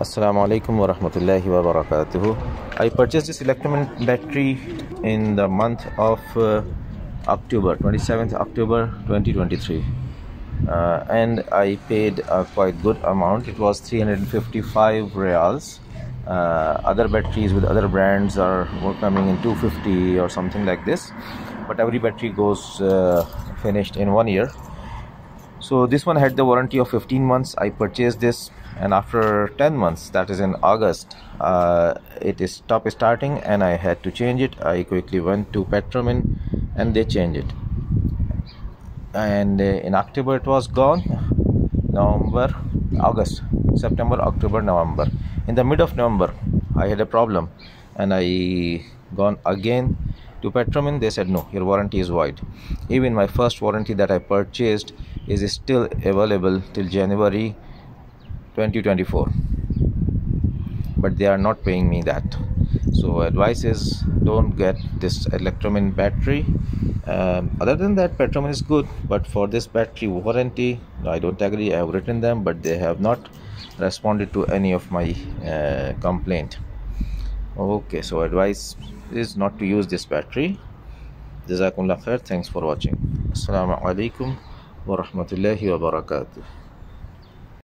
Assalamu alaikum wa rahmatullahi wa barakatuhu. I purchased this Electromin battery in the month of October, 27th October 2023, and I paid a quite good amount. It was 355 reals. Other batteries with other brands were coming in 250 or something like this, but every battery goes finished in 1 year. So this one had the warranty of 15 months. I purchased this, and after 10 months, that is in August, it is stopped starting and I had to change it. I quickly went to Petromin and they changed it, and in October it was gone. November, August, September, October, November. In the mid of November I had a problem and I gone again to Petromin. They said no, your warranty is void. Even my first warranty that I purchased is still available till January 2024, but they are not paying me that. So advice is, don't get this Electromin battery. Other than that, Petromin is good, but for this battery warranty, I don't agree. I have written them, but they have not responded to any of my complaint. Okay, so advice is not to use this battery. Jazakumullah khair. Thanks for watching. Assalamu alaikum wa rahmatullahi wa barakatuh.